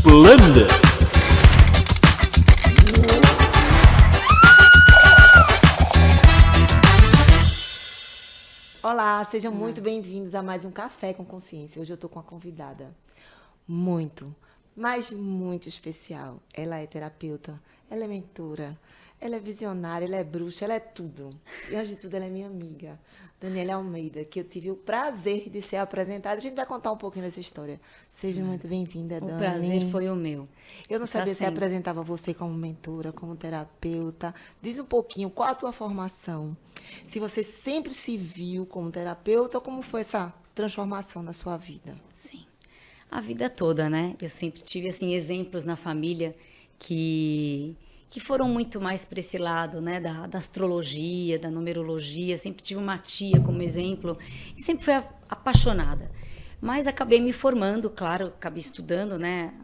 Splendid. Olá, sejam muito bem-vindos a mais um Café com Consciência. Hoje eu tô com uma convidada muito, mas muito especial. Ela é terapeuta, ela é mentora, ela é visionária, ela é bruxa, ela é tudo. E antes de tudo, ela é minha amiga, Daniela Almeida, que eu tive o prazer de ser apresentada. A gente vai contar um pouquinho dessa história. Seja muito bem-vinda, Dani. O prazer foi o meu. Eu não sabia se sendo. apresentava você como mentora, como terapeuta. Diz um pouquinho, qual a tua formação? Se você sempre se viu como terapeuta, como foi essa transformação na sua vida? Sim. A vida toda, né? Eu sempre tive, assim, exemplos na família que foram muito mais para esse lado, né? Da astrologia, da numerologia. Sempre tive uma tia como exemplo e sempre fui apaixonada. Mas acabei me formando, claro, acabei estudando, né?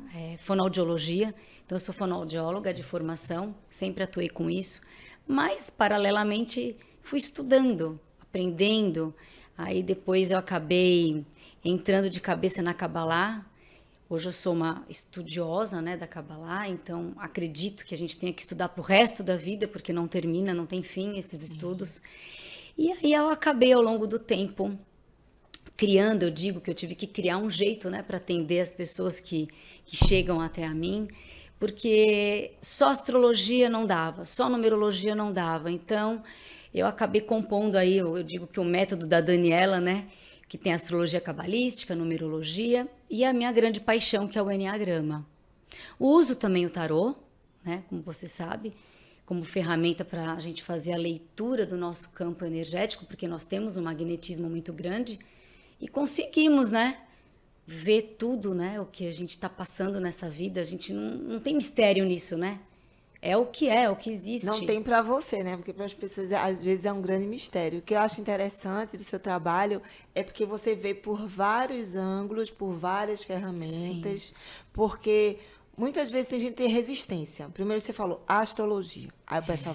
Fonoaudiologia. Então, eu sou fonoaudióloga de formação, sempre atuei com isso. Mas, paralelamente, fui estudando, aprendendo. Aí, depois, eu acabei entrando de cabeça na Kabbalah. Hoje eu sou uma estudiosa, né, da Kabbalah, então acredito que a gente tenha que estudar para o resto da vida, porque não termina, não tem fim esses estudos. E aí eu acabei, ao longo do tempo, criando, eu digo que eu tive que criar um jeito, né, para atender as pessoas que chegam até a mim, porque só astrologia não dava, só numerologia não dava. Então, eu acabei compondo aí, eu digo que o método da Daniela, né, que tem astrologia cabalística, numerologia, e a minha grande paixão, que é o enneagrama. Uso também o tarô, né, como você sabe, como ferramenta para a gente fazer a leitura do nosso campo energético, porque nós temos um magnetismo muito grande, e conseguimos, né, ver tudo, né, o que a gente está passando nessa vida. A gente não tem mistério nisso, né? É o que existe. Não tem para você, né? Porque para as pessoas, às vezes, é um grande mistério. O que eu acho interessante do seu trabalho é porque você vê por vários ângulos, por várias ferramentas, Sim. porque muitas vezes tem gente que tem resistência. Primeiro você falou astrologia. Aí o pessoal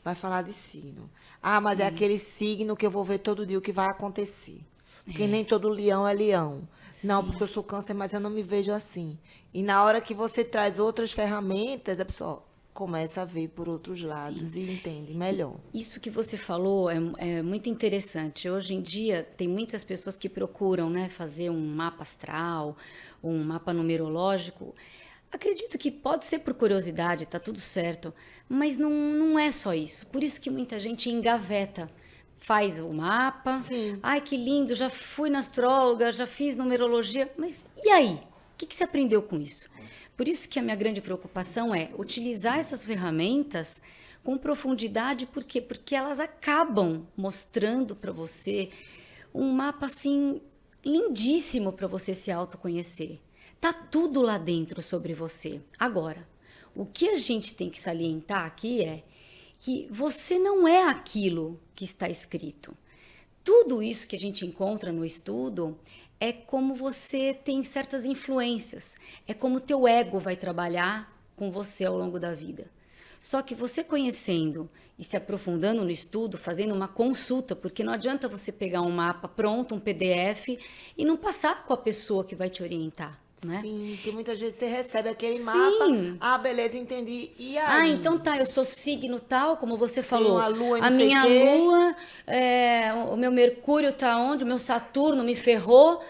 vai falar de signo. Ah, mas é aquele signo que eu vou ver todo dia o que vai acontecer. Porque nem todo leão é leão. Não, porque eu sou câncer, mas eu não me vejo assim. E na hora que você traz outras ferramentas, a pessoa começa a ver por outros lados e entende melhor. Isso que você falou é muito interessante. Hoje em dia, tem muitas pessoas que procuram, né, fazer um mapa astral, um mapa numerológico. Acredito que pode ser por curiosidade, tá tudo certo, mas não é só isso. Por isso que muita gente engaveta. Faz o mapa. Sim. Ai, que lindo, já fui na astróloga, já fiz numerologia. Mas e aí? O que você aprendeu com isso? Por isso que a minha grande preocupação é utilizar essas ferramentas com profundidade. Por quê? Porque elas acabam mostrando para você um mapa assim lindíssimo para você se autoconhecer. Tá tudo lá dentro sobre você. Agora, o que a gente tem que salientar aqui é que você não é aquilo que está escrito. Tudo isso que a gente encontra no estudo é como você tem certas influências, é como o teu ego vai trabalhar com você ao longo da vida. Só que você conhecendo e se aprofundando no estudo, fazendo uma consulta, porque não adianta você pegar um mapa pronto, um PDF, e não passar com a pessoa que vai te orientar. Né? Sim, que muitas vezes você recebe aquele Sim. mapa. Ah, beleza, entendi. E aí? Ah, então tá, eu sou signo tal, como você falou. uma lua e não A sei minha quê. lua, o meu Mercúrio tá onde? O meu Saturno me ferrou.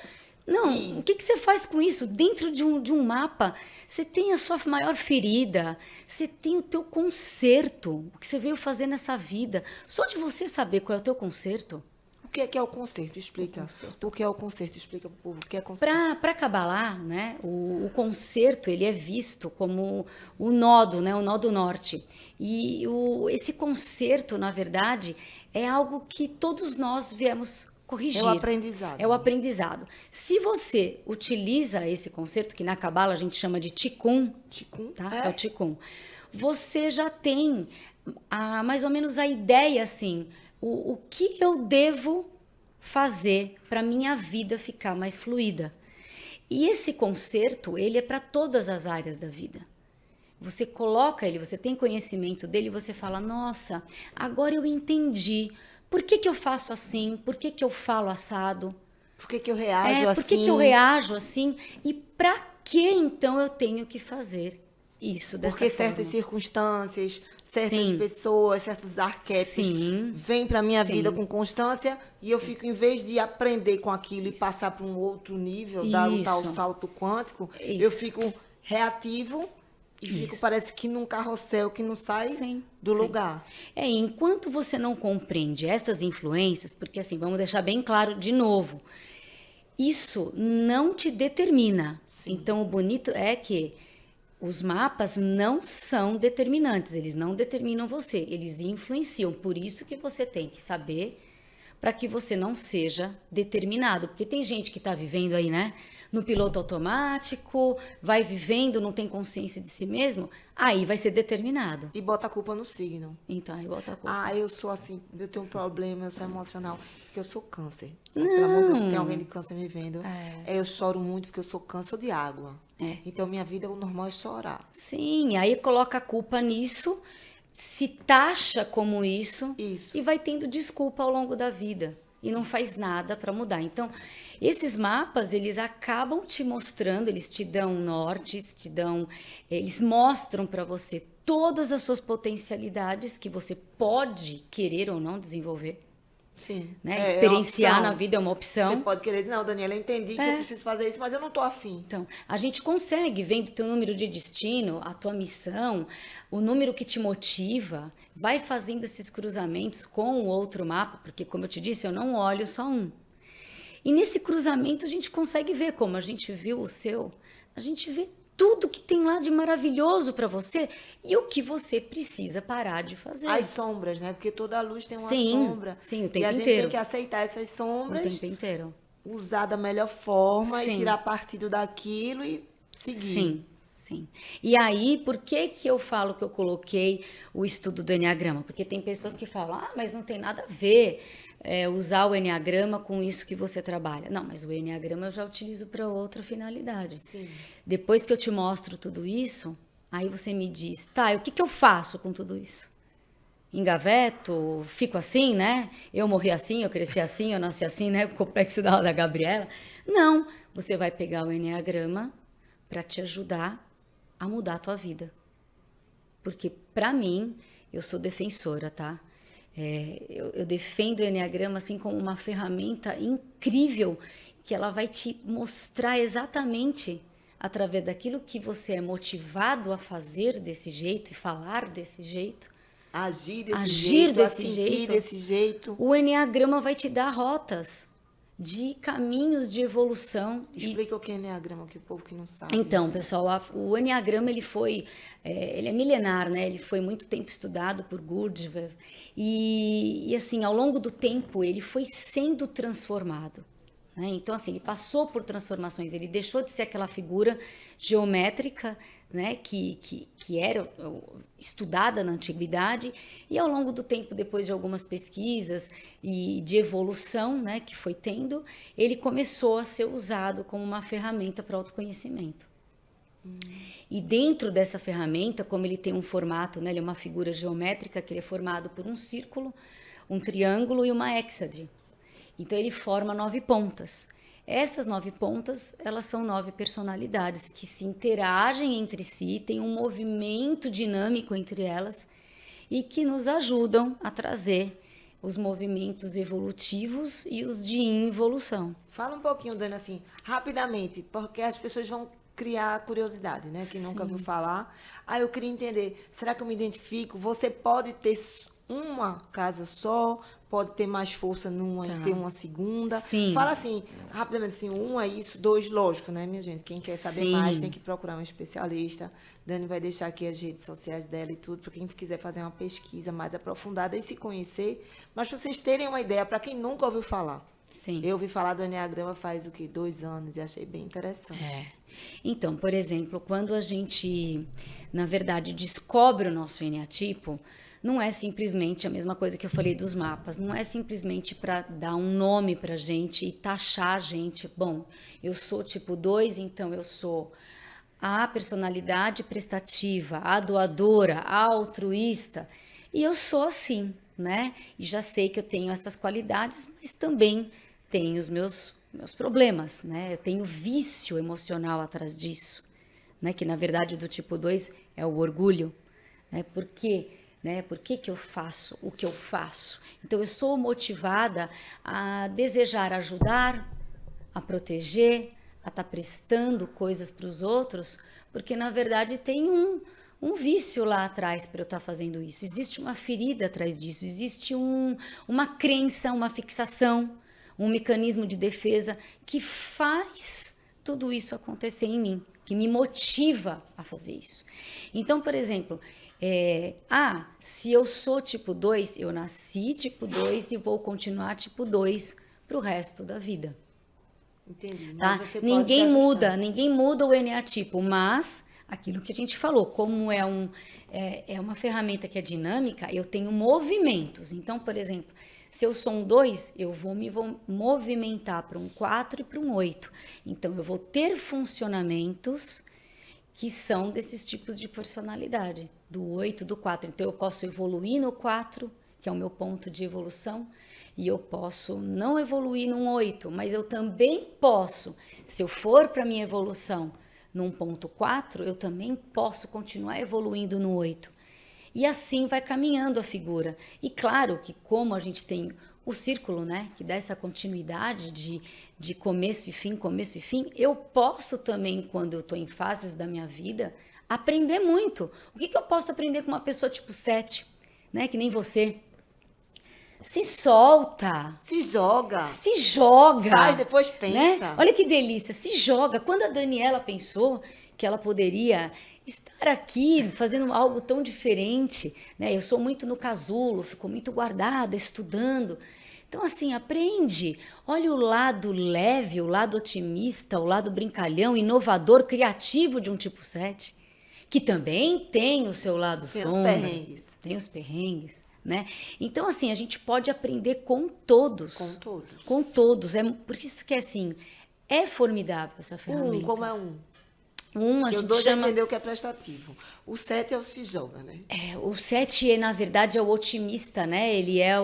Não, o que você faz com isso? Dentro de um mapa, você tem a sua maior ferida, você tem o teu conserto, o que você veio fazer nessa vida. Só de você saber qual é o teu conserto. O que é o concerto? Explica. O que é o concerto? Explica para o povo o que é concerto. Para Kabbalah, né, o concerto ele é visto como o nodo, né, o nodo norte. E esse concerto, na verdade, é algo que todos nós viemos corrigir. É o aprendizado. É o aprendizado. Se você utiliza esse concerto, que na Kabbalah a gente chama de Tikkun, Tikkun? tá? É o Tikkun. Você já tem mais ou menos a ideia, assim, o que eu devo fazer para minha vida ficar mais fluida. E esse concerto, ele é para todas as áreas da vida. Você coloca ele, você tem conhecimento dele, você fala, nossa, agora eu entendi. Por que eu faço assim? Por que eu falo assado? Por que eu reajo assim? Por que eu reajo assim? E para que então eu tenho que fazer isso dessa Porque forma? certas circunstâncias, certas Sim. pessoas, certos arquétipos Sim. vêm para minha vida Sim. com constância e eu fico, em vez de aprender com aquilo e passar para um outro nível, dar o tal Isso. salto quântico, eu Isso. fico reativo e fico, parece que num carrossel que não sai Sim, do sim. lugar. E enquanto você não compreende essas influências, porque assim, vamos deixar bem claro de novo, isso não te determina. Sim. Então, o bonito é que os mapas não são determinantes, eles não determinam você, eles influenciam. Por isso que você tem que saber para que você não seja determinado. Porque tem gente que está vivendo aí, né? No piloto automático, vai vivendo, não tem consciência de si mesmo, aí vai ser determinado. E bota a culpa no signo. Então, aí volta a culpa. Ah, eu sou assim, eu tenho um problema, eu sou emocional, porque eu sou câncer. Pelo amor de Deus, se tem alguém de câncer me vendo. Eu choro muito porque eu sou câncer de água. Então, minha vida, o normal é chorar. Sim, aí coloca a culpa nisso, se taxa como isso. Isso. E vai tendo desculpa ao longo da vida e não faz nada para mudar. Então, esses mapas, eles acabam te mostrando, eles te dão nortes, eles mostram para você todas as suas potencialidades que você pode querer ou não desenvolver. Sim. Né? É uma Experienciar opção. na vida é uma opção. Você pode querer dizer, não, Daniela, eu entendi que eu preciso fazer isso, mas eu não tô afim. Então, a gente consegue, vendo o teu número de destino, a tua missão, o número que te motiva, vai fazendo esses cruzamentos com o outro mapa, porque, como eu te disse, eu não olho só um. E nesse cruzamento a gente consegue ver, como a gente viu o seu, a gente vê tudo que tem lá de maravilhoso para você e o que você precisa parar de fazer. As sombras, né? Porque toda luz tem uma Sim, sombra. sim, o E tempo a gente inteiro. tem que aceitar essas O sombras, tempo inteiro. usar da melhor forma Sim. e tirar partido daquilo e seguir. Sim, sim. E aí, por que que eu falo que eu coloquei o estudo do Enneagrama? Porque tem pessoas que falam, mas não tem nada a ver usar o Enneagrama com isso que você trabalha. Não, mas o Enneagrama eu já utilizo para outra finalidade. Sim. Depois que eu te mostro tudo isso, aí você me diz, tá, e o que que eu faço com tudo isso? Engaveto, fico assim, né? Eu morri assim, eu cresci assim, eu nasci assim, né? O complexo da Gabriela. Não, você vai pegar o Enneagrama para te ajudar a mudar a tua vida. Porque, para mim, eu sou defensora, tá? Eu defendo o Enneagrama assim como uma ferramenta incrível que ela vai te mostrar exatamente através daquilo que você é motivado a fazer desse jeito e falar desse jeito. Agir desse Agir jeito, a desse sentir jeito. desse jeito. O Enneagrama vai te dar rotas de caminhos de evolução. Explica o que é Enneagrama, que o povo que não sabe. Então, pessoal, o Enneagrama ele é milenar, né? Ele foi muito tempo estudado por Gurdjieff e assim, ao longo do tempo ele foi sendo transformado. Né? Então, assim, ele passou por transformações, ele deixou de ser aquela figura geométrica, né, que era estudada na antiguidade, e ao longo do tempo, depois de algumas pesquisas e de evolução, né, que foi tendo, ele começou a ser usado como uma ferramenta para autoconhecimento. E dentro dessa ferramenta, como ele tem um formato, né, ele é uma figura geométrica, que ele é formado por um círculo, um triângulo e uma hexáde. Então, ele forma 9 pontas. Essas 9 pontas, elas são 9 personalidades que se interagem entre si, tem um movimento dinâmico entre elas e que nos ajudam a trazer os movimentos evolutivos e os de involução. Fala um pouquinho, Dani, assim, rapidamente, porque as pessoas vão criar curiosidade, né? Que nunca viu falar. Eu queria entender, será que eu me identifico? Você pode ter uma casa só, pode ter mais força numa e ter uma segunda. Sim. Fala assim, rapidamente, assim, 1 é isso, 2, lógico, né, minha gente? Quem quer saber mais tem que procurar um especialista. Dani vai deixar aqui as redes sociais dela e tudo, para quem quiser fazer uma pesquisa mais aprofundada e se conhecer. Mas para vocês terem uma ideia, para quem nunca ouviu falar. Sim. Eu ouvi falar do Enneagrama faz 2 anos e achei bem interessante. Então, por exemplo, quando a gente, na verdade, descobre o nosso eneatipo, não é simplesmente a mesma coisa que eu falei dos mapas, não é simplesmente para dar um nome para a gente e taxar a gente. Bom, eu sou tipo 2, então eu sou a personalidade prestativa, a doadora, a altruísta, e eu sou assim, né? E já sei que eu tenho essas qualidades, mas também tenho os meus meus problemas, né? Eu tenho vício emocional atrás disso, né? Que na verdade do tipo 2 é o orgulho, né? Por quê? Né? Por que que eu faço o que eu faço? Então eu sou motivada a desejar ajudar, a proteger, a estar prestando coisas para os outros, porque na verdade tem um vício lá atrás para eu estar fazendo isso. Existe uma ferida atrás disso, existe uma crença, uma fixação, um mecanismo de defesa que faz tudo isso acontecer em mim, que me motiva a fazer isso. Então, por exemplo, se eu sou tipo 2, eu nasci tipo 2 e vou continuar tipo 2 para o resto da vida. Entendi. Tá? Mas você pode Ninguém se muda, ajustar. ninguém muda o eneatipo, mas aquilo que a gente falou, como é uma ferramenta que é dinâmica, eu tenho movimentos. Então, por exemplo, se eu sou um 2, eu vou movimentar para um 4 e para um 8. Então, eu vou ter funcionamentos que são desses tipos de personalidade, do 8, do 4. Então, eu posso evoluir no 4, que é o meu ponto de evolução, e eu posso não evoluir num 8, mas eu também posso, se eu for para a minha evolução num ponto 4, eu também posso continuar evoluindo no 8. E assim vai caminhando a figura. E claro que como a gente tem o círculo, né, que dá essa continuidade de começo e fim, eu posso também, quando eu estou em fases da minha vida, aprender muito. O que eu posso aprender com uma pessoa tipo 7, né, que nem você? Se solta. Se joga. Se joga. Faz, depois Né? pensa. Olha que delícia, se joga. Quando a Daniela pensou que ela poderia estar aqui fazendo algo tão diferente, né? Eu sou muito no casulo, fico muito guardada, estudando. Então, assim, aprende. Olha o lado leve, o lado otimista, o lado brincalhão, inovador, criativo de um tipo 7, que também tem o seu lado Tem os sombra. perrengues. Tem os perrengues. Né? Então, assim, a gente pode aprender com todos. Com todos. Com todos. Por isso que, assim, é formidável essa ferramenta. Como é um? A Porque o gente 2 já chama... entendeu que é prestativo. O 7 é o se joga, né? O 7, na verdade, é o otimista, né? Ele é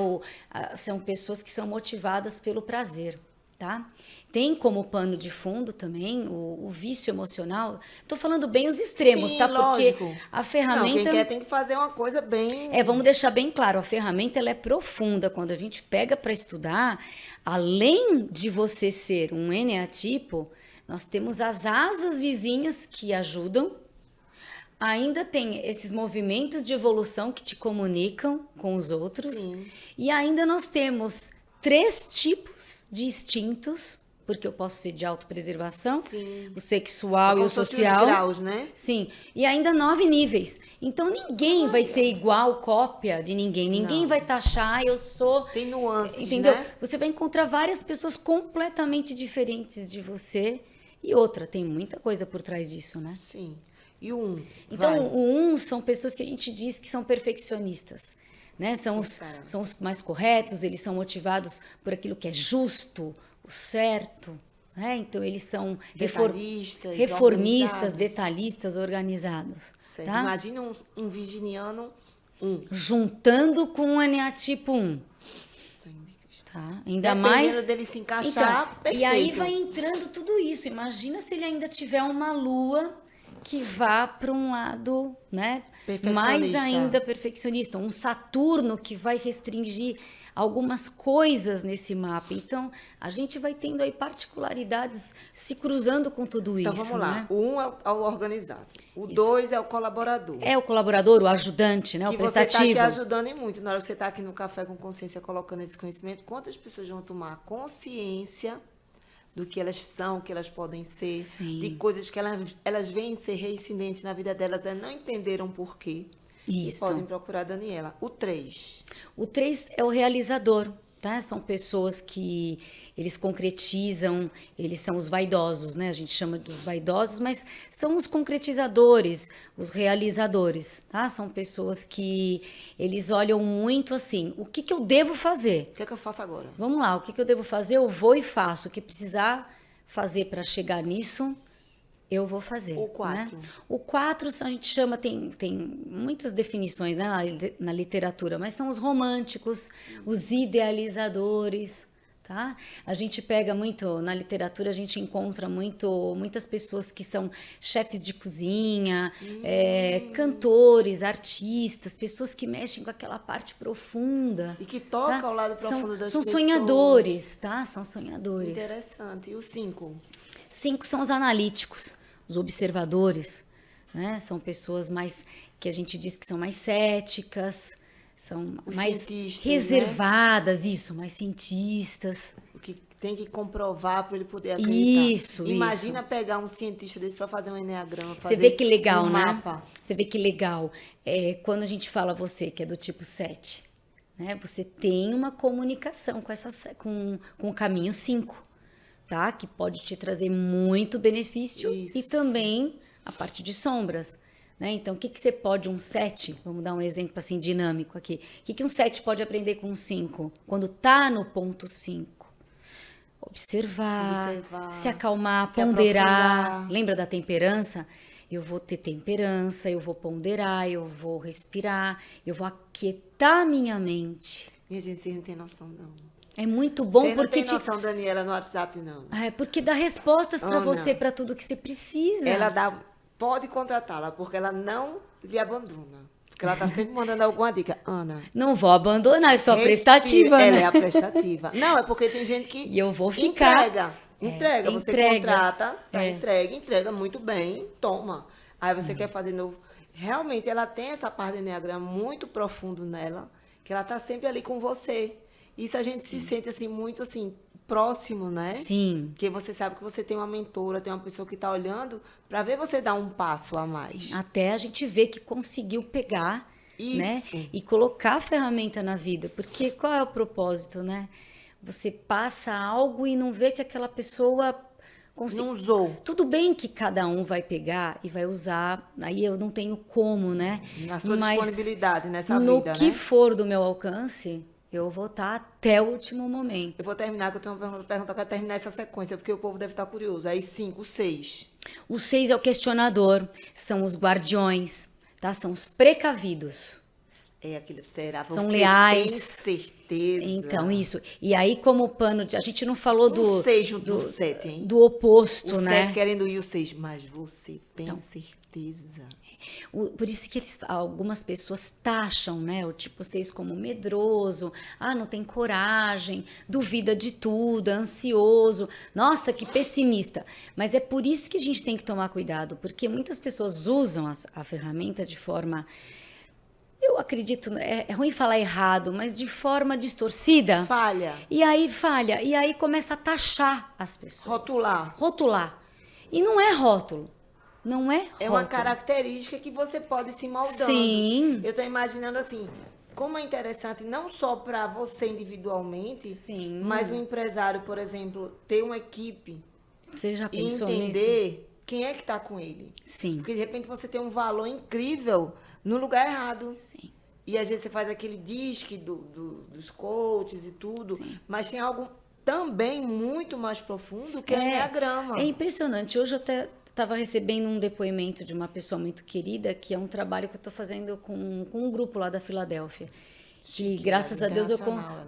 são pessoas que são motivadas pelo prazer, tá? Tem como pano de fundo também o vício emocional. Estou falando bem os extremos, Sim, tá? Porque lógico. a ferramenta... Não, quem quer tem que fazer uma coisa bem... Vamos deixar bem claro, a ferramenta ela é profunda. Quando a gente pega para estudar, além de você ser um eneatipo, nós temos as asas vizinhas que ajudam. Ainda tem esses movimentos de evolução que te comunicam com os outros. Sim. E ainda nós temos 3 tipos de instintos, porque eu posso ser de autopreservação, Sim. o sexual e Como o se fosse social. os graus, né? Sim, e ainda 9 níveis. Então ninguém vai ser igual, cópia de ninguém. Ninguém Não. vai taxar, eu sou... Tem nuances, Entendeu? né? Você vai encontrar várias pessoas completamente diferentes de você. E outra, tem muita coisa por trás disso, né? Sim. E o 1? Então, o 1 são pessoas que a gente diz que são perfeccionistas. Né? São os mais corretos, eles são motivados por aquilo que é justo, o certo. Né? Então, eles são Detalhistas, reformistas, organizados. detalhistas, organizados. Certo. Tá? Imagina um virginiano 1. Juntando com um eneatipo 1. Sangue de Cristo. Tá? Ainda Dependendo mais... dele se encaixar, Então, perfeito. e aí vai entrando tudo isso. Imagina se ele ainda tiver uma lua que vá para um lado, né, mais ainda perfeccionista, um Saturno que vai restringir algumas coisas nesse mapa. Então, a gente vai tendo aí particularidades se cruzando com tudo isso. Então, vamos lá. Né? O 1 é o organizado. O 2 é o colaborador. É o colaborador, o ajudante, né, o que você está prestativo. aqui ajudando e muito. Na hora que você está aqui no Café com Consciência colocando esse conhecimento, quantas pessoas vão tomar consciência do que elas são, o que elas podem ser, Sim. de coisas que elas veem ser reincidentes na vida delas, elas não entenderam por quê. Isso. E podem procurar a Daniela. O 3. O 3 é o realizador, tá? São pessoas que eles concretizam, eles são os vaidosos, né? A gente chama dos vaidosos, mas são os concretizadores, os realizadores, tá? São pessoas que eles olham muito assim, o que eu devo fazer? O que é que eu faço agora? Vamos lá, o que eu devo fazer? Eu vou e faço. O que precisar fazer para chegar nisso, eu vou fazer. O 4. Né? O 4 a gente chama, tem muitas definições, né, na literatura, mas são os românticos, os idealizadores, Tá? A gente pega muito, na literatura a gente encontra muitas pessoas que são chefes de cozinha, cantores, artistas, pessoas que mexem com aquela parte profunda. E que tocam tá? ao lado profundo das São pessoas. sonhadores, tá? São sonhadores. Interessante. E os 5? 5 são os analíticos, os observadores, né? São pessoas mais, que a gente diz que são mais céticas, são Os mais cientistas, reservadas, isso, mais cientistas. O que tem que comprovar para ele poder acreditar. Isso, Imagina pegar um cientista desse para fazer um enneagrama, Você fazer vê que legal, um né? mapa. Você vê que legal. Quando a gente fala você, que é do tipo 7, né? Você tem uma comunicação com o caminho 5, tá? Que pode te trazer muito benefício e Isso. também a parte de sombras. Né? Então, o que você pode, um 7, vamos dar um exemplo assim dinâmico aqui. O que um 7 pode aprender com um 5? Quando tá no ponto 5. Observar, se acalmar, se ponderar. aprofundar. Lembra da temperança? Eu vou ter temperança, eu vou ponderar, eu vou respirar, eu vou aquietar minha mente. Minha gente, vocês não têm noção, não. É muito bom Você não porque tem noção, Daniela, no WhatsApp, não. porque dá respostas para Ana, você, para tudo que você precisa. Ela pode contratá-la, porque ela não lhe abandona. Porque ela está sempre mandando alguma dica. Ana, Não vou abandonar, eu sou a respira. prestativa, Ela né? é a prestativa. Não, é porque tem gente que E eu vou ficar. Entrega. Você entrega. contrata, tá, entrega muito bem, toma. Aí você quer fazer novo. Realmente, ela tem essa parte do enneagrama muito profundo nela, que ela está sempre ali com você. Isso a gente se sente assim, muito assim, próximo, né? Sim. Porque você sabe que você tem uma mentora, tem uma pessoa que está olhando para ver você dar um passo a mais. Até a gente ver que conseguiu pegar, né? Isso. E colocar a ferramenta na vida. Porque qual é o propósito, né? Você passa algo e não vê que aquela pessoa conseguiu. Não usou. Tudo bem que cada um vai pegar e vai usar, aí eu não tenho como, né? Na sua Mas disponibilidade nessa no vida, que né? for do meu alcance, eu vou estar até o último momento. Eu vou terminar, que eu tenho uma pergunta, eu quero terminar essa sequência, porque o povo deve estar curioso. Aí 5, 6. O 6 é o questionador, são os guardiões, tá? São os precavidos. É aquele, será? São Você leais. tem certeza? Então, isso. E aí, como pano de... A gente não falou Um 6 junto do 7, hein? do oposto, O né? 7 querendo ir o 6, mas você tem certeza? Por isso que algumas pessoas taxam, né, o tipo 6 como medroso, não tem coragem, duvida de tudo, é ansioso, nossa, que pessimista. Mas é por isso que a gente tem que tomar cuidado, porque muitas pessoas usam a ferramenta de forma, eu acredito, é ruim falar errado, mas de forma distorcida. Falha. E aí falha, e aí começa a taxar as pessoas. Rotular. E não é rótulo. Não é rótulo. É uma característica que você pode se moldando. Sim. Eu estou imaginando assim, como é interessante não só para você individualmente, Sim. mas um empresário, por exemplo, ter uma equipe Você já e pensou nisso? entender quem é que está com ele. Sim. Porque de repente você tem um valor incrível no lugar errado. Sim. E às vezes você faz aquele disque dos coaches e tudo, Sim. mas tem algo também muito mais profundo que é o enneagrama. É impressionante. Hoje eu até estava recebendo um depoimento de uma pessoa muito querida, que é um trabalho que eu estou fazendo com um grupo lá da Filadélfia. Que, graças a Deus, eu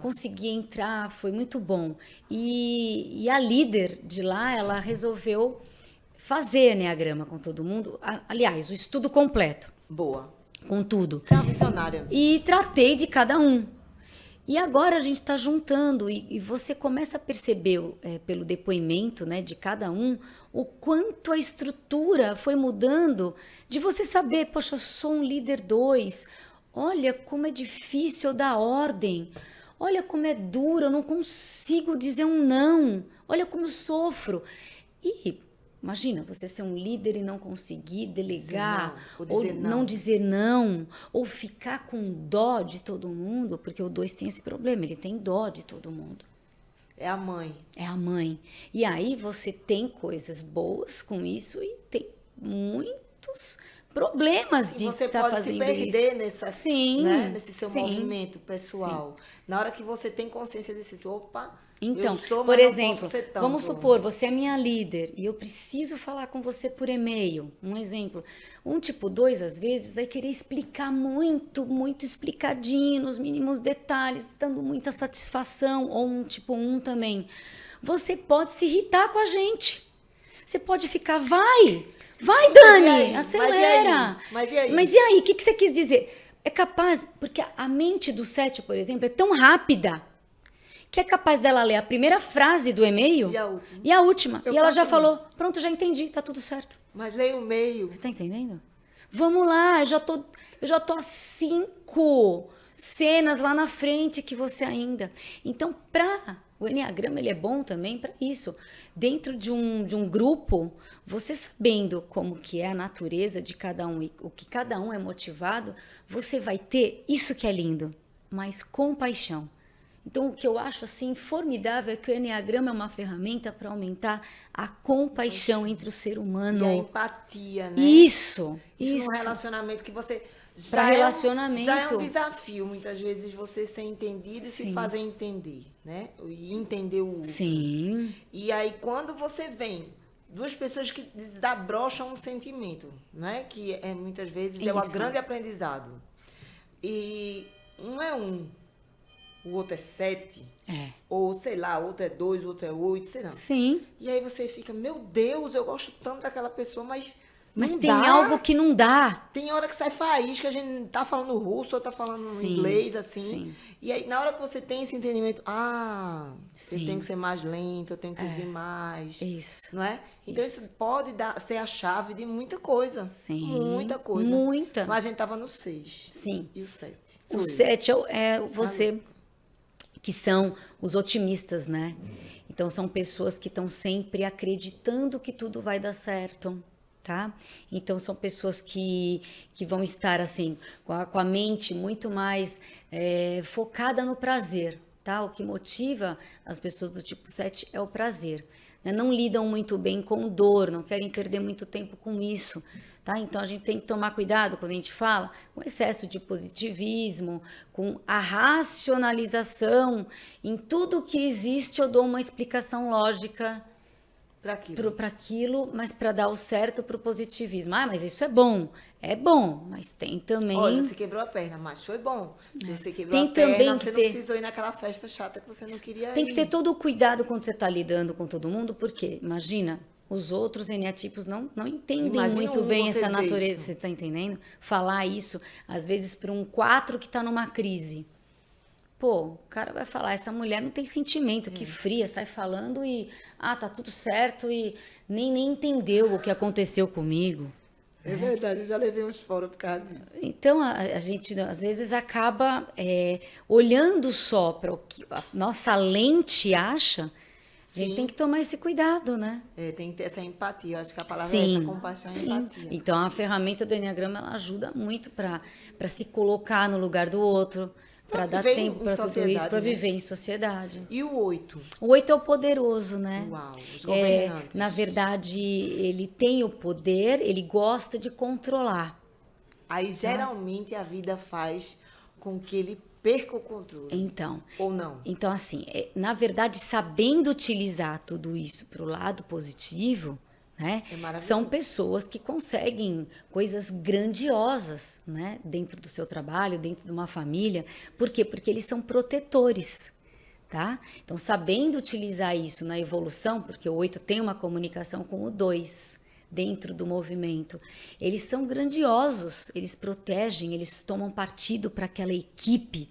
consegui entrar, foi muito bom. E a líder de lá, ela resolveu fazer enneagrama com todo mundo. Aliás, o estudo completo. Boa. Com tudo. Você é uma visionária. E tratei de cada um. E agora a gente está juntando e você começa a perceber pelo depoimento, né, de cada um, o quanto a estrutura foi mudando, de você saber, poxa, eu sou um líder 2, olha como é difícil eu dar ordem, olha como é duro, eu não consigo dizer um não, olha como eu sofro. E imagina, você ser um líder e não conseguir delegar, ou não dizer não, ou ficar com dó de todo mundo, porque o 2 tem esse problema, ele tem dó de todo mundo. É a mãe. É a mãe. E aí você tem coisas boas com isso e tem muitos problemas de estar fazendo isso. Você pode se perder nesse seu sim. movimento pessoal. Na hora que você tem consciência desse, opa, Então, Eu sou, mas por não exemplo, posso ser tanto. vamos supor, você é minha líder e eu preciso falar com você por e-mail. Um exemplo. Um tipo 2, às vezes, vai querer explicar muito, muito explicadinho, nos mínimos detalhes, dando muita satisfação. Ou um tipo 1 também. Você pode se irritar com a gente. Você pode ficar, vai, Dani, acelera. Mas e aí? Mas e aí, o que você quis dizer? É capaz, porque a mente do 7, por exemplo, é tão rápida que é capaz dela ler a primeira frase do e-mail E a última? e a última. Eu E ela faço já isso. falou, pronto, já entendi, tá tudo certo. Mas leia o meio. Você tá entendendo? Vamos lá, eu já tô a 5 cenas lá na frente que você ainda. Então, o Enneagrama, ele é bom também para isso. Dentro de um grupo, você sabendo como que é a natureza de cada um e o que cada um é motivado, você vai ter isso que é lindo, mas compaixão. Então, o que eu acho assim formidável é que o Enneagrama é uma ferramenta para aumentar a compaixão entre o ser humano. E a empatia, né? Isso. Num relacionamento que você... Pra relacionamento. Já é um desafio, muitas vezes, você ser entendido e se Sim. fazer entender, né? E entender o outro. Sim. E aí, quando você vem duas pessoas que desabrocham um sentimento, né? Que é, muitas vezes é o Isso. grande aprendizado. E um é 1, o outro é 7, É. ou sei lá, outro é 2, o outro é 8, sei lá. Sim. E aí você fica, meu Deus, eu gosto tanto daquela pessoa, mas não Tem dá. algo que não dá. Tem hora que sai faísca, a gente tá falando russo ou tá falando Sim, inglês, assim. sim. E aí, na hora que você tem esse entendimento, eu Sim. tenho que ser mais lento, eu tenho que ouvir mais. Isso. Não é? Então, isso pode ser a chave de muita coisa. Sim. Muita coisa. Muita. Mas a gente tava no 6. Sim. E o 7? O 7 é você, que são os otimistas, né? Então, são pessoas que estão sempre acreditando que tudo vai dar certo, tá? Então, são pessoas que vão estar, assim, com a mente muito mais focada no prazer, tá? O que motiva as pessoas do tipo 7 é o prazer, né? Não lidam muito bem com dor, não querem perder muito tempo com isso, tá? Então, a gente tem que tomar cuidado quando a gente fala com excesso de positivismo, com a racionalização. Em tudo que existe, eu dou uma explicação lógica para aquilo, mas para dar o certo para o positivismo. Ah, mas isso é bom. É bom, mas tem também... Olha, você quebrou a perna, mas foi bom. Você quebrou Tem a perna, também você que não ter- precisou ir naquela festa chata que você não queria Tem ir. que ter todo o cuidado quando você está lidando com todo mundo, porque, imagina, os outros eneatipos não entendem Imagina muito um bem você essa dizer natureza, isso. você está entendendo? Falar isso, às vezes, para um 4 que está numa crise. Pô, o cara vai falar, essa mulher não tem sentimento, que fria, sai falando e, tá tudo certo e nem entendeu o que aconteceu comigo. É verdade, eu já levei uns fora por causa disso. Então, a gente, às vezes, acaba olhando só para o que a nossa lente acha. A gente Sim. tem que tomar esse cuidado, né? Tem que ter essa empatia. Eu acho que a palavra é essa, compaixão e empatia. Então, a ferramenta do Enneagrama, ela ajuda muito para se colocar no lugar do outro, para dar viver tempo em para tudo isso, sociedade, para né? viver em sociedade. E o 8? O 8 é o poderoso, né? Uau, os governantes. Na verdade, ele tem o poder, ele gosta de controlar. Aí, geralmente, a vida faz com que ele perca o controle. Então, Ou não? Então, assim, na verdade, sabendo utilizar tudo isso para o lado positivo, né? É maravilhoso. São pessoas que conseguem coisas grandiosas, né? Dentro do seu trabalho, dentro de uma família. Por quê? Porque eles são protetores, tá? Então, sabendo utilizar isso na evolução, porque o 8 tem uma comunicação com o 2 dentro do movimento, eles são grandiosos, eles protegem, eles tomam partido para aquela equipe,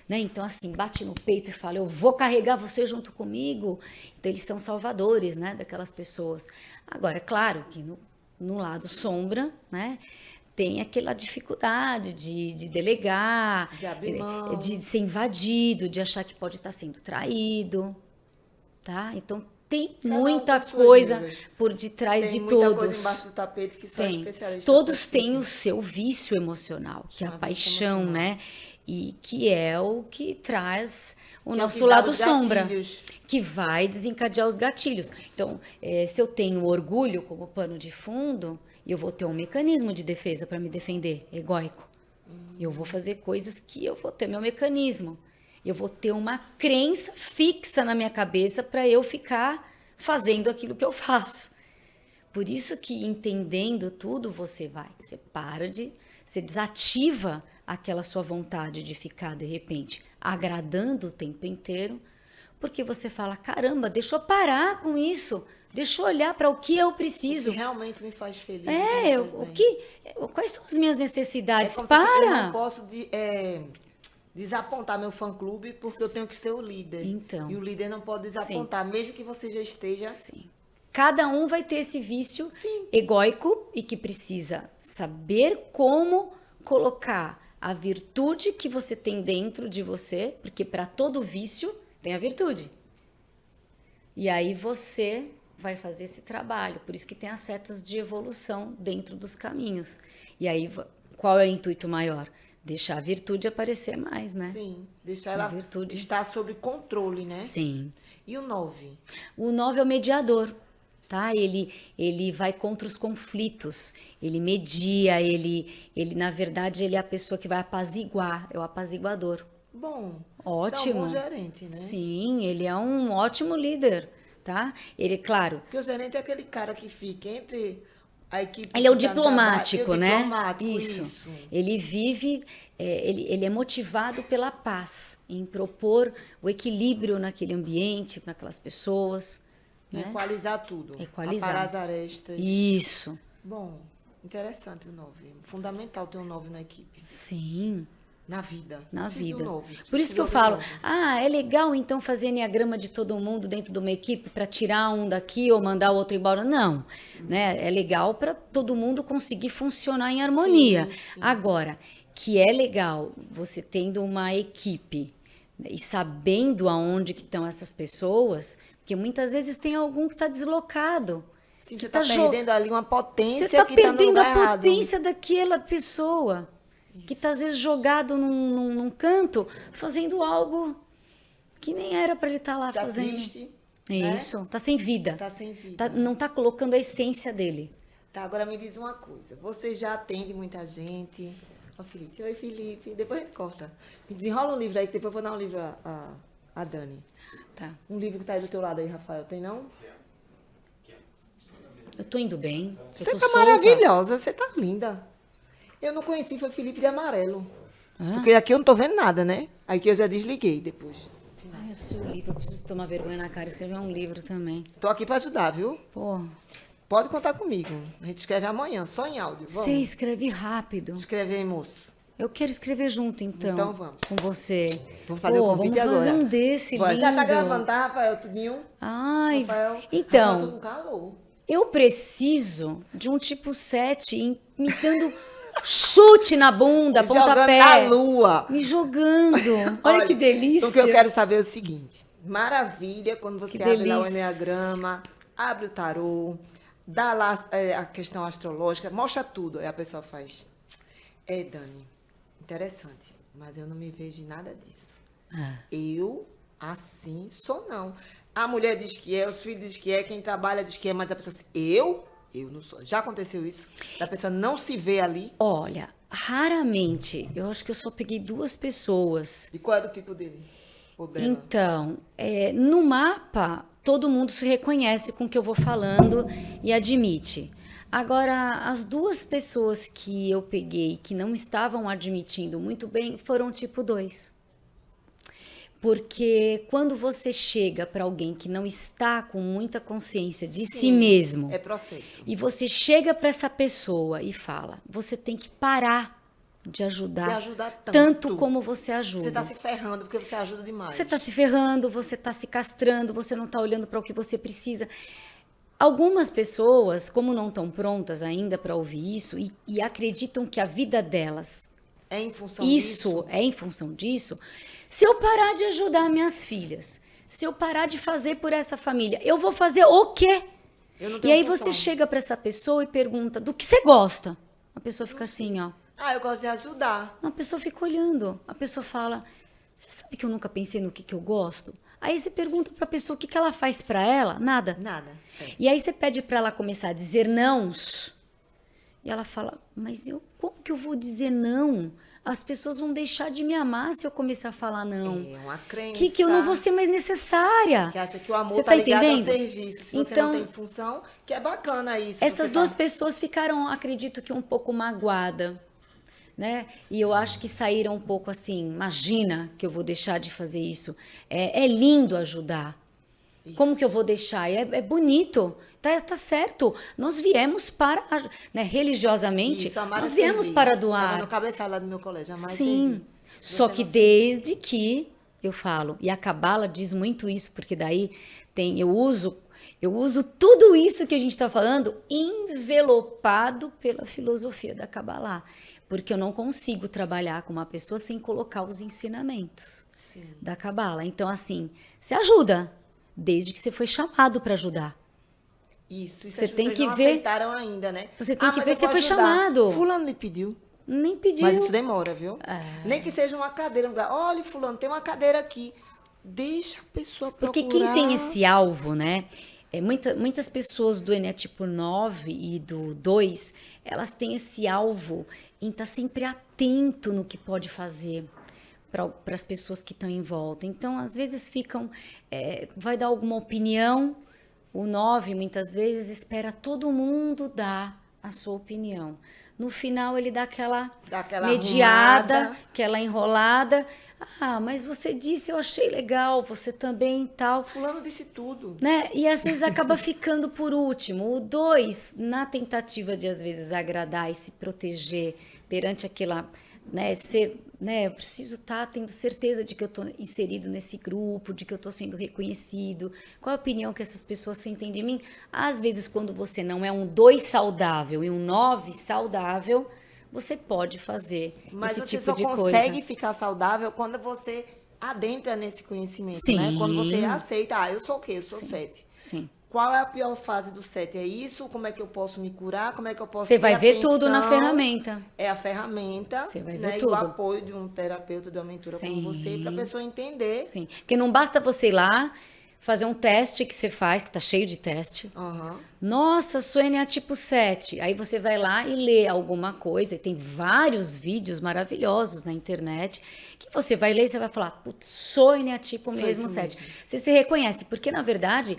né? Então, assim, bate no peito e fala, eu vou carregar você junto comigo. Então, eles são salvadores, né, daquelas pessoas. Agora, é claro que no lado sombra, né, tem aquela dificuldade de delegar, De abrir mão. de ser invadido, de achar que pode estar sendo traído, tá? Então, tem Cada um muita com suas coisa níveis. por detrás Tem de muita todos. coisa embaixo do tapete que só Tem. especialistas. Todos pra têm o explicar. seu vício emocional, que é a Chama vício paixão, emocional. né? E que é o que traz o Que é o nosso que dá lado os sombra, gatilhos. que vai desencadear os gatilhos. Então, se eu tenho orgulho como pano de fundo, eu vou ter um mecanismo de defesa para me defender, egóico. Eu vou fazer coisas que eu vou ter meu mecanismo. Eu vou ter uma crença fixa na minha cabeça para eu ficar fazendo aquilo que eu faço. Por isso que entendendo tudo, você você desativa aquela sua vontade de ficar, de repente, agradando o tempo inteiro, porque você fala, caramba, deixa eu parar com isso, deixa eu olhar para o que eu preciso. O que realmente me faz feliz. Quais são as minhas necessidades? Eu Para! não posso desapontar meu fã-clube porque eu tenho que ser o líder. Então. E o líder não pode desapontar, mesmo que você já esteja... Sim. Cada um vai ter esse vício Sim. egóico e que precisa saber como colocar a virtude que você tem dentro de você, porque para todo vício tem a virtude. E aí você vai fazer esse trabalho. Por isso que tem as setas de evolução dentro dos caminhos. E aí, qual é o intuito maior? Deixar a virtude aparecer mais, né? Sim, deixar ela virtude. estar sob controle, né? Sim. E o 9? O 9 é o mediador, tá? Ele vai contra os conflitos, ele media, na verdade, ele é a pessoa que vai apaziguar, é o apaziguador. Bom, Ótimo. é um bom gerente, né? Sim, ele é um ótimo líder, tá? Ele, claro... Porque o gerente é aquele cara que fica entre a equipe... Ele é o que tá no diplomático, trabalho, né? Diplomático, isso. Ele vive, ele é motivado pela paz, em propor o equilíbrio naquele ambiente, para aquelas pessoas. Né? Equalizar tudo. Equalizar. Aparar as arestas. Isso. Bom, interessante o 9. Fundamental ter um 9 na equipe. Sim. Na vida. Na Preciso vida. do 9. Por isso que eu falo, é legal então fazer enneagrama de todo mundo dentro de uma equipe para tirar um daqui ou mandar o outro embora. Não, né? É legal para todo mundo conseguir funcionar em harmonia. Sim. Agora, que é legal você tendo uma equipe, né, e sabendo aonde que estão essas pessoas, porque muitas vezes tem algum que está deslocado. Sim, você está perdendo ali uma potência Você está que está no perdendo lugar a potência daquela pessoa. Isso. Que está, às vezes, jogado num canto, fazendo algo que nem era para ele estar lá fazendo. Triste, Isso, né? tá sem vida. Tá sem vida. Não tá colocando a essência dele. Tá, agora me diz uma coisa. Você já atende muita gente. Ó, Felipe. Oi, Felipe. Depois a gente corta. Me desenrola um livro aí, que depois eu vou dar um livro a Dani. Tá. Um livro que tá aí do teu lado aí, Rafael. Tem não? Eu tô indo bem. Você tô tá solta. maravilhosa. Você tá linda. Eu não conheci, foi Felipe de amarelo. Porque aqui eu não tô vendo nada, né? Aqui eu já desliguei depois. Ai, o seu livro, eu preciso tomar vergonha na cara e escrever um livro também. Tô aqui pra ajudar, viu? Pô, Pode contar comigo. A gente escreve amanhã, só em áudio. Vamos? você escreve rápido. Escrevemos. Eu quero escrever junto, então. Então vamos. Com você. Vamos fazer o convite vamos fazer agora. um desse, Bora. lindo. Já tá gravando, tá, Rafael? Tudinho? Ai, Rafael? então... Rafael, tô com calor. Eu preciso de um tipo 7 me dando chute na bunda, pontapé. Jogando na lua. Me jogando. Olha que delícia. Então, o que eu quero saber é o seguinte. Maravilha quando você Que abre lá o delícia. enneagrama, abre o tarô, dá lá a questão astrológica, mostra tudo. Aí a pessoa faz. Dani, interessante, mas eu não me vejo em nada disso. Eu, assim, sou não. A mulher diz que é, os filhos dizem que é, quem trabalha diz que é, mas a pessoa diz, eu não sou. Já aconteceu isso? A pessoa não se vê ali? Olha, raramente. Eu acho que eu só peguei 2 pessoas. E qual é o tipo dele? Ou dela? Então, no mapa, todo mundo se reconhece com o que eu vou falando e admite. Agora, as 2 pessoas que eu peguei que não estavam admitindo muito bem foram tipo 2. Porque quando você chega para alguém que não está com muita consciência de si mesmo, É processo. e você chega para essa pessoa e fala, você tem que parar de ajudar, De ajudar tanto como você ajuda. Você está se ferrando porque você ajuda demais. Você está se ferrando, você está se castrando, você não está olhando para o que você precisa. Algumas pessoas, como não estão prontas ainda para ouvir isso e acreditam que a vida delas É em função disso. isso é em função disso. Se eu parar de ajudar minhas filhas, se eu parar de fazer por essa família, eu vou fazer o quê? Eu não E tenho aí função. você chega para essa pessoa e pergunta, do que você gosta? A pessoa fica assim, ó. Ah, eu gosto de ajudar. Não, a pessoa fica olhando. A pessoa fala, você sabe que eu nunca pensei no que eu gosto? Aí você pergunta para a pessoa o que ela faz para ela? Nada. Nada. E aí você pede para ela começar a dizer nãos. E ela fala, mas como que eu vou dizer não? As pessoas vão deixar de me amar se eu começar a falar não. É uma crença. Que eu não vou ser mais necessária. Que acha que o amor Você tá tá ligado entendendo? ao serviço. Se você Então, não tem função, que é bacana isso. essas você duas tá... pessoas ficaram, acredito que um pouco magoadas, né? E eu acho que saíram um pouco assim, imagina que eu vou deixar de fazer isso. É lindo ajudar. Isso. Como que eu vou deixar? É bonito, tá certo. Nós viemos para, né, religiosamente, Isso, amar nós e viemos servir. para Tava doar. no cabeçalho lá do meu colégio, amar e Sim, servir. só Você que não desde que eu falo, e a Cabala diz muito isso, porque daí eu uso tudo isso que a gente está falando envelopado pela filosofia da Cabala, porque eu não consigo trabalhar com uma pessoa sem colocar os ensinamentos Sim. da Cabala. Então, assim, você ajuda, desde que você foi chamado para ajudar. Isso Você as tem pessoas que não ver- aceitaram ainda, né? Você tem que mas ver eu se você vou foi ajudar. chamado. Fulano lhe pediu. Nem pediu. Mas isso demora, viu? Nem que seja uma cadeira, um lugar. Olha, fulano, tem uma cadeira aqui. Deixa a pessoa procurar. Porque quem tem esse alvo, né? Muitas pessoas do Eneatipo 9 e do 2, elas têm esse alvo em estar sempre atento no que pode fazer para as pessoas que estão em volta. Então, às vezes vai dar alguma opinião, o 9 muitas vezes espera todo mundo dar a sua opinião. No final, ele dá aquela mediada, arrumada. aquela enrolada. Ah, mas você disse, eu achei legal, você também tal. Fulano disse tudo. Né? E às vezes acaba ficando por último. O 2, na tentativa de às vezes agradar e se proteger perante aquela, né, eu preciso estar tendo certeza de que eu estou inserido nesse grupo, de que eu estou sendo reconhecido. Qual a opinião que essas pessoas sentem de mim? Às vezes, quando você não é um 2 saudável e um 9 saudável, você pode fazer Mas esse você tipo só de consegue coisa. ficar saudável quando você adentra nesse conhecimento, Sim. né? Quando você aceita, eu sou o quê? Eu sou 7. Sim. Qual é a pior fase do 7? É isso? Como é que eu posso me curar? Como é que eu posso Você ter vai ver atenção? tudo na ferramenta. É a ferramenta, Você vai ver né? E tudo. o apoio de um terapeuta, de uma mentora Sim. como você, para a pessoa entender. Sim. Porque não basta você ir lá fazer um teste que você faz, que tá cheio de teste. Aham. Nossa, sou Eneatipo 7. Aí você vai lá e lê alguma coisa. E tem vários vídeos maravilhosos na internet que você vai ler e você vai falar, putz, sou Eneatipo Sou mesmo isso 7. mesmo. Você se reconhece, porque na verdade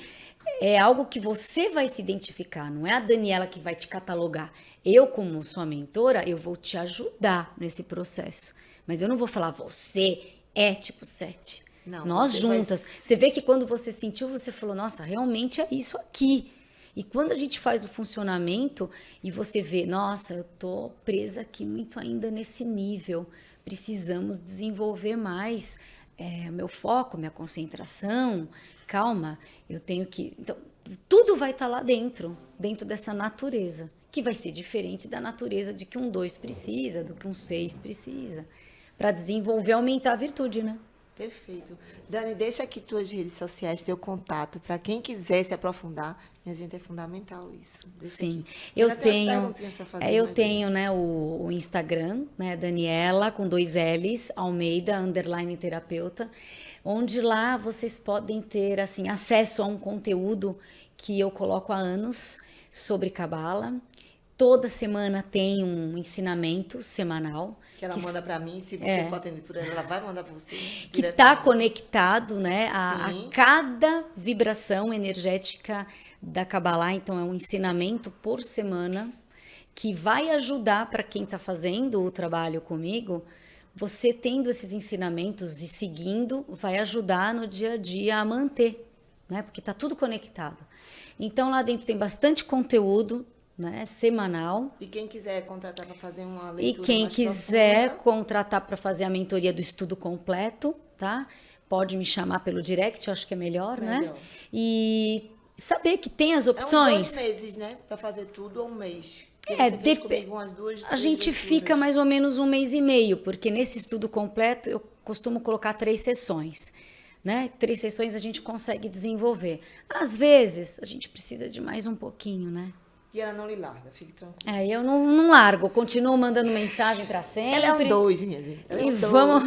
é algo que você vai se identificar, não é a Daniela que vai te catalogar. Eu, como sua mentora, eu vou te ajudar nesse processo. Mas eu não vou falar, você é tipo 7. Não, Nós você vai- juntas. Você vê que quando você sentiu, você falou, nossa, realmente é isso aqui. E quando a gente faz o funcionamento e você vê, nossa, eu tô presa aqui muito ainda nesse nível, precisamos desenvolver mais meu foco, minha concentração, calma, eu tenho que... Então, tudo vai estar lá dentro dessa natureza, que vai ser diferente da natureza de que um 2 precisa, do que um 6 precisa, para desenvolver, aumentar a virtude, né? Perfeito. Dani, deixa aqui tuas redes sociais, teu contato, para quem quiser se aprofundar. Minha gente, é fundamental isso. Deixa Sim, aqui. eu Ainda tem umas tenho, perguntinhas pra fazer, eu mas tenho, né, o Instagram, né, Daniela com 2 L's, Almeida _terapeuta, onde lá vocês podem ter assim acesso a um conteúdo que eu coloco há anos sobre Cabala. Toda semana tem um ensinamento semanal que ela manda para mim, se você É. for atender por ela vai mandar para você. que está diretamente. conectado, né, a Sim. cada vibração energética da Kabbalah. Então, é um ensinamento por semana que vai ajudar para quem está fazendo o trabalho comigo. Você tendo esses ensinamentos e seguindo, vai ajudar no dia a dia a manter, né, porque está tudo conectado. Então, lá dentro tem bastante conteúdo, né, semanal. E quem quiser contratar para fazer uma E leitura quem mais quiser profunda, contratar para fazer a mentoria do estudo completo, tá? Pode me chamar pelo direct, eu acho que é melhor, né? Melhor. E saber que tem as é uns 2 opções. meses, né, para fazer tudo ou um mês. Porque É, você fez depe- comigo umas 2, A 3 gente leituras. fica mais ou menos 1 mês e meio, porque nesse estudo completo eu costumo colocar 3 sessões. Né? 3 sessões a gente consegue desenvolver. Às vezes, a gente precisa de mais um pouquinho, né? E ela não lhe larga, fique tranquila. Eu não largo, continuo mandando mensagem para sempre. Ela é um 2, minha gente. Ela é E um 2. vamos.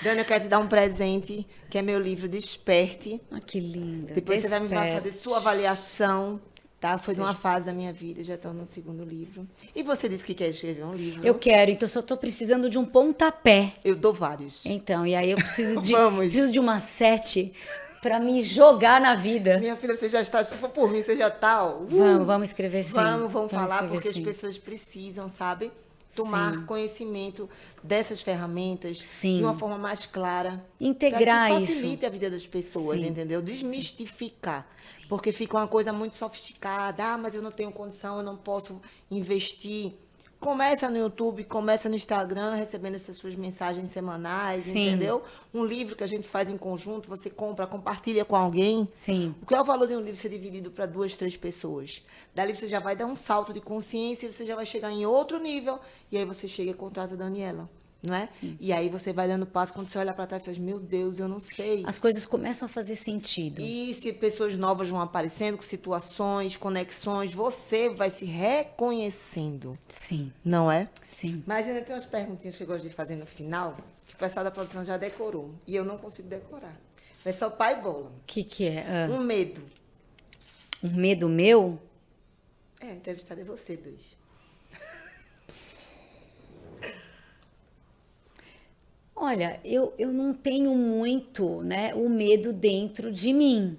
Dani, eu quero te dar um presente, que é meu livro Desperte. Ah, que linda. Depois você vai me fazer Desperte. sua avaliação. Tá? Foi uma fase da minha vida, já estou no segundo livro. E você disse que quer escrever um livro. Eu quero, então só estou precisando de um pontapé. Eu dou vários. Então, e aí eu preciso de, Vamos. preciso de uma 7 para me jogar na vida. Minha filha, você já está, se for por mim, você já está, ó. Vamos escrever sim. Vamos falar, escrever porque sim. as pessoas precisam, sabe? Tomar Sim. conhecimento dessas ferramentas Sim. de uma forma mais clara. Integrar pra que isso. facilite a vida das pessoas, Sim. entendeu? Desmistificar. Porque fica uma coisa muito sofisticada. Ah, mas eu não tenho condição, eu não posso investir. Começa no YouTube, começa no Instagram, recebendo essas suas mensagens semanais, Sim. entendeu? Um livro que a gente faz em conjunto, você compra, compartilha com alguém. Sim. O que é o valor de um livro ser dividido para 2, 3 pessoas? Dali você já vai dar um salto de consciência, você já vai chegar em outro nível, e aí você chega e contrata a Daniela, não é? Sim. E aí você vai dando passo, quando você olha para trás e fala, meu Deus, eu não sei. As coisas começam a fazer sentido. E se pessoas novas vão aparecendo, com situações, conexões, você vai se reconhecendo, Sim, não é? sim. Mas ainda tem umas perguntinhas que eu gosto de fazer no final, que o pessoal da produção já decorou, e eu não consigo decorar. É só pai e bola. O que é? Um medo. Um medo meu? É, entrevistado é você, dois. Olha, eu não tenho muito, né, o medo dentro de mim,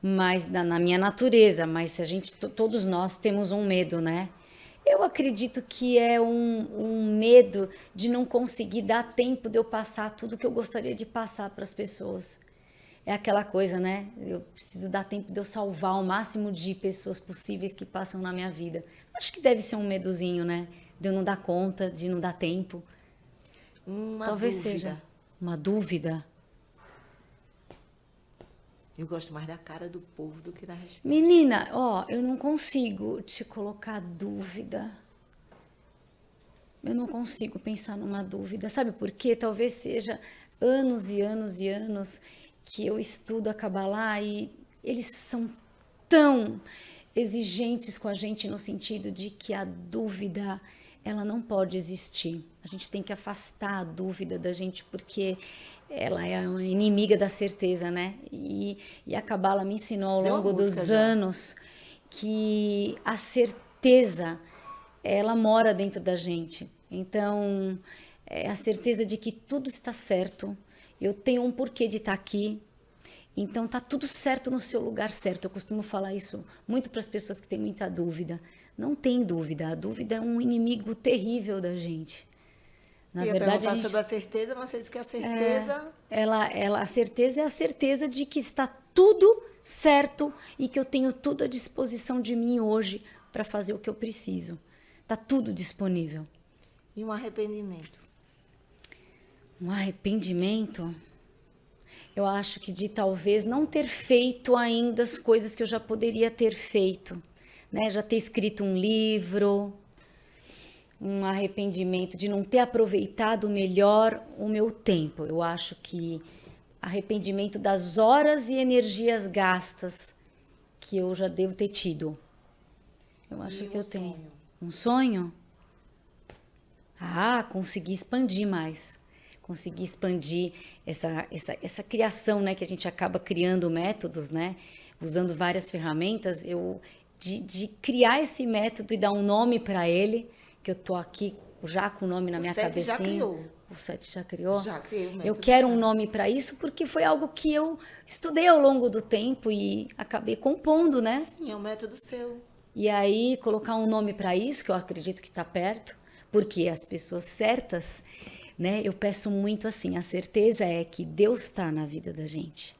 mas na minha natureza, mas se a gente, todos nós temos um medo, né? Eu acredito que é um medo de não conseguir dar tempo de eu passar tudo que eu gostaria de passar para as pessoas. É aquela coisa, né? Eu preciso dar tempo de eu salvar o máximo de pessoas possíveis que passam na minha vida. Acho que deve ser um medozinho, né? De eu não dar conta, de não dar tempo. Uma Talvez dúvida. seja uma dúvida. Eu gosto mais da cara do povo do que da resposta. Menina, ó, eu não consigo te colocar dúvida. Eu não consigo pensar numa dúvida. Sabe por quê? Talvez seja anos e anos e anos que eu estudo a Kabbalah e eles são tão exigentes com a gente no sentido de que a dúvida, ela não pode existir. A gente tem que afastar a dúvida da gente porque ela é uma inimiga da certeza, né? E a Kabbalah me ensinou ao Você deu uma longo dos música já. anos que a certeza, ela mora dentro da gente. Então, é a certeza de que tudo está certo. Eu tenho um porquê de estar aqui. Então, tá tudo certo no seu lugar certo. Eu costumo falar isso muito para as pessoas que têm muita dúvida. Não tem dúvida. A dúvida é um inimigo terrível da gente. Na Ia verdade, perguntar sobre a certeza, mas você disse que a certeza... a certeza é a certeza de que está tudo certo e que eu tenho tudo à disposição de mim hoje para fazer o que eu preciso. Está tudo disponível. E um arrependimento. Um arrependimento, eu acho que de talvez não ter feito ainda as coisas que eu já poderia ter feito, né? Já ter escrito um livro, um arrependimento de não ter aproveitado melhor o meu tempo. Eu acho que arrependimento das horas e energias gastas que eu já devo ter tido. Eu acho E que um eu tenho. sonho? Um sonho? Ah, conseguir expandir mais. Conseguir expandir essa criação, né? Que a gente acaba criando métodos, né? Usando várias ferramentas. De criar esse método e dar um nome para ele, que eu tô aqui já com o nome na minha cabecinha. Já criou. O Sete já criou? Já criei o método. Eu quero um nome para isso porque foi algo que eu estudei ao longo do tempo e acabei compondo, né? Sim, é um método seu. E aí colocar um nome para isso, que eu acredito que está perto, porque as pessoas certas, né? Eu peço muito assim, a certeza é que Deus está na vida da gente.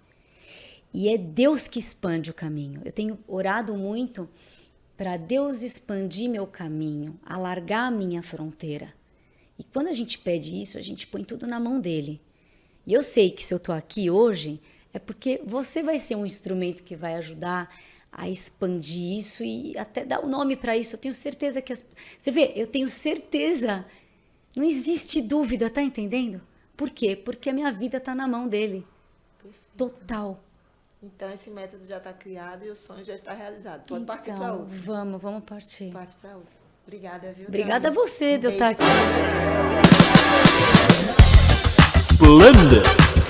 E é Deus que expande o caminho. Eu tenho orado muito para Deus expandir meu caminho, alargar a minha fronteira. E quando a gente pede isso, a gente põe tudo na mão dele. E eu sei que se eu estou aqui hoje, é porque você vai ser um instrumento que vai ajudar a expandir isso e até dar o nome para isso. Eu tenho certeza que... Você vê, eu tenho certeza. Não existe dúvida, tá entendendo? Por quê? Porque a minha vida está na mão dele. Perfeito. Total. Então, esse método já está criado e o sonho já está realizado. Pode partir para outro. Vamos partir. Parte para outro. Obrigada, viu? Obrigada a Dani? você de eu Beijo. estar aqui. Splendid.